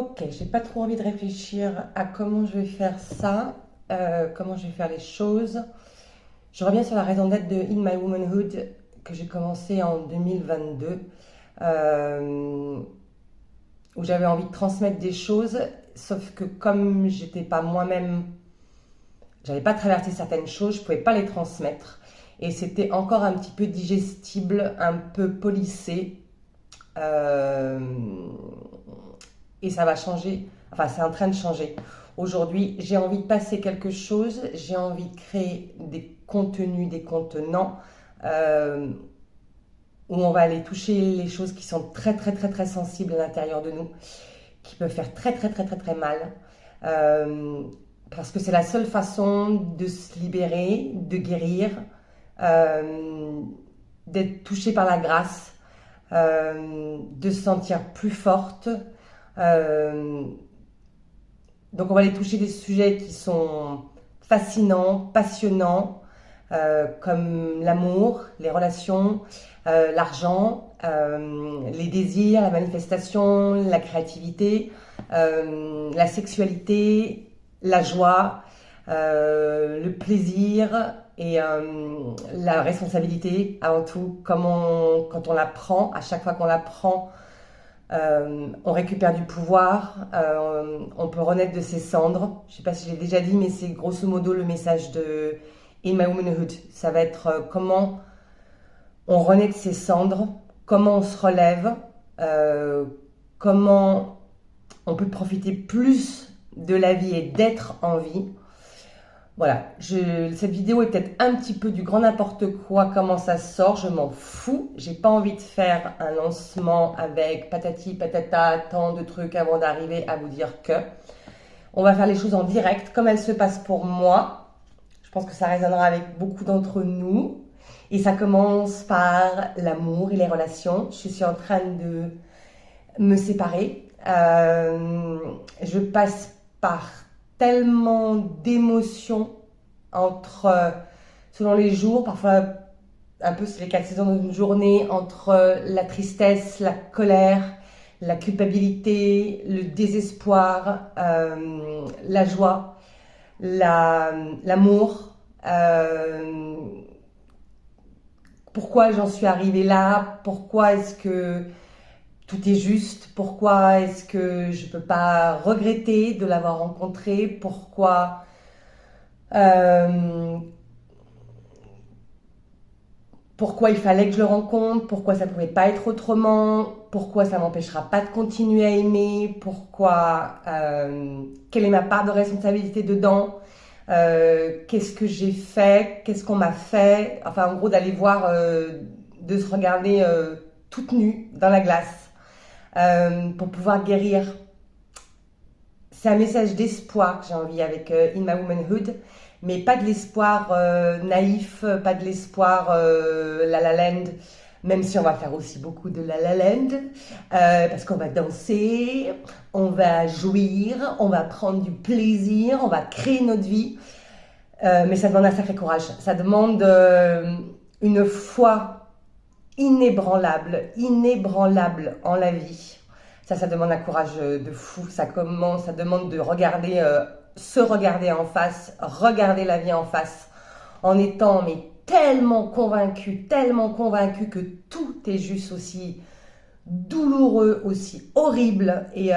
Ok, j'ai pas trop envie de réfléchir à comment je vais faire ça, comment je vais faire les choses. Je reviens sur la raison d'être de In My Womanhood que j'ai commencé en 2022, euh, où j'avais envie de transmettre des choses, sauf que comme j'étais pas moi-même, j'avais pas traversé certaines choses, je pouvais pas les transmettre. Et c'était encore un petit peu digestible, un peu policé. Euh, et ça va changer, enfin c'est en train de changer. Aujourd'hui, j'ai envie de passer quelque chose, j'ai envie de créer des contenus, des contenants euh, où on va aller toucher les choses qui sont très très très très sensibles à l'intérieur de nous, qui peuvent faire très très très très très mal. Euh, Parce que c'est la seule façon de se libérer, de guérir, euh, d'être touché par la grâce, de se sentir plus forte. Euh, donc on va aller toucher des sujets qui sont fascinants, passionnants, comme l'amour, les relations, l'argent, les désirs, la manifestation, la créativité, la sexualité, la joie, le plaisir et la responsabilité avant tout. Comment, quand on la prend, à chaque fois qu'on la prend, on récupère du pouvoir, on peut renaître de ses cendres. Je ne sais pas si j'ai déjà dit, mais c'est grosso modo le message de In My Womanhood. Ça va être comment on renaît de ses cendres, comment on se relève, euh, comment on peut profiter plus de la vie et d'être en vie. Voilà, cette vidéo est peut-être un petit peu du grand n'importe quoi, comment ça sort, je m'en fous. J'ai pas envie de faire un lancement avec patati patata, tant de trucs avant d'arriver à vous dire que. On va faire les choses en direct, comme elles se passent pour moi. Je pense que ça résonnera avec beaucoup d'entre nous. Et ça commence par l'amour et les relations. Je suis en train de me séparer. Je passe par tellement d'émotions entre, selon les jours, parfois un peu c'est les 4 saisons d'une journée, entre la tristesse, la colère, la culpabilité, le désespoir, la joie, l'amour. Pourquoi j'en suis arrivée là? Pourquoi est-ce que tout est juste? Pourquoi est-ce que je ne peux pas regretter de l'avoir rencontré? Euh, pourquoi il fallait que je le rencontre? Pourquoi ça ne pouvait pas être autrement? Pourquoi ça ne m'empêchera pas de continuer à aimer? Quelle est ma part de responsabilité dedans? Qu'est-ce que j'ai fait? Qu'est-ce qu'on m'a fait? Enfin, en gros, d'aller voir, de se regarder toute nue dans la glace pour pouvoir guérir. C'est un message d'espoir que j'ai envie avec In My Womanhood, mais pas de l'espoir naïf, pas de l'espoir La La Land, même si on va faire aussi beaucoup de La La Land, parce qu'on va danser, on va jouir, on va prendre du plaisir, on va créer notre vie, mais ça demande un sacré courage, ça demande une foi inébranlable en la vie. Ça demande un courage de fou. Ça demande de regarder, se regarder en face, regarder la vie en face, en étant mais tellement convaincu que tout est juste aussi douloureux, aussi horrible et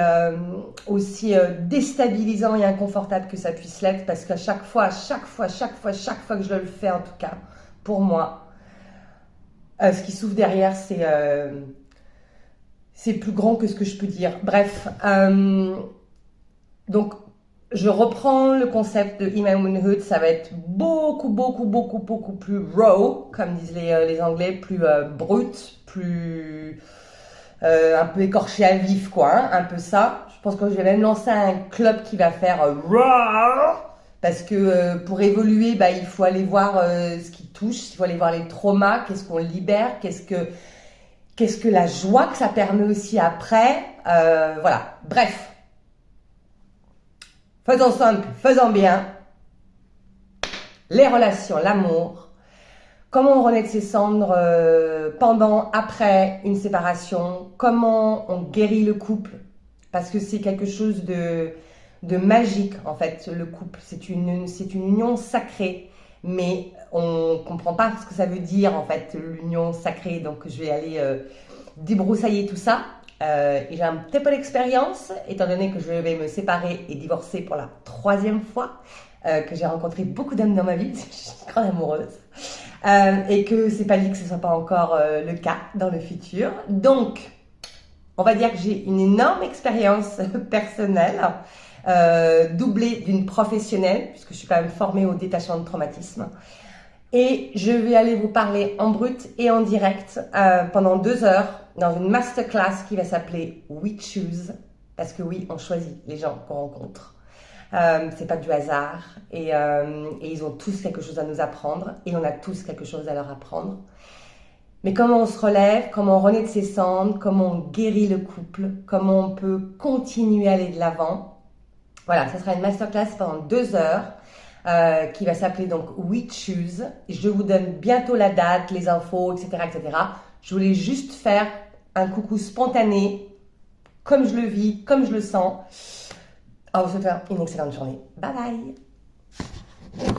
aussi déstabilisant et inconfortable que ça puisse l'être, parce qu'à chaque fois que je le fais, en tout cas, pour moi, ce qui s'ouvre derrière, c'est plus grand que ce que je peux dire. Bref, donc je reprends le concept de In My Womanhood. Ça va être beaucoup plus raw, comme disent les Anglais, plus brut, plus un peu écorché à vif, quoi, hein, un peu ça. Je pense que je vais même lancer un club qui va faire raw, parce que pour évoluer, bah, il faut aller voir ce qui touche, il faut aller voir les traumas, qu'est-ce qu'on libère, qu'est-ce que la joie que ça permet aussi après. Voilà, bref. Faisons simple, faisons bien. Les relations, l'amour. Comment on renaît de ses cendres pendant, après une séparation. Comment on guérit le couple. parce que c'est quelque chose de magique en fait, le couple. C'est une union sacrée, mais on comprend pas ce que ça veut dire en fait, l'union sacrée. Donc je vais aller débroussailler tout ça. Et j'ai un petit peu d'expérience, étant donné que je vais me séparer et divorcer pour la 3e fois, que j'ai rencontré beaucoup d'hommes dans ma vie, je suis une grande amoureuse, et que c'est pas dit que ce soit pas encore le cas dans le futur. Donc, on va dire que j'ai une énorme expérience personnelle, doublée d'une professionnelle, puisque je suis quand même formée au détachement de traumatisme. Et je vais aller vous parler en brut et en direct pendant 2 heures dans une masterclass qui va s'appeler We Choose. Parce que oui, on choisit les gens qu'on rencontre. C'est pas du hasard. Et ils ont tous quelque chose à nous apprendre. Et on a tous quelque chose à leur apprendre. Mais comment on se relève, comment on renaît de ses cendres, comment on guérit le couple, comment on peut continuer à aller de l'avant. Voilà, ça sera une masterclass pendant 2 heures. Qui va s'appeler donc We Choose. Je vous donne bientôt la date, les infos, etc., etc. Je voulais juste faire un coucou spontané, comme je le vis, comme je le sens. On vous souhaite une excellente journée. Bye bye.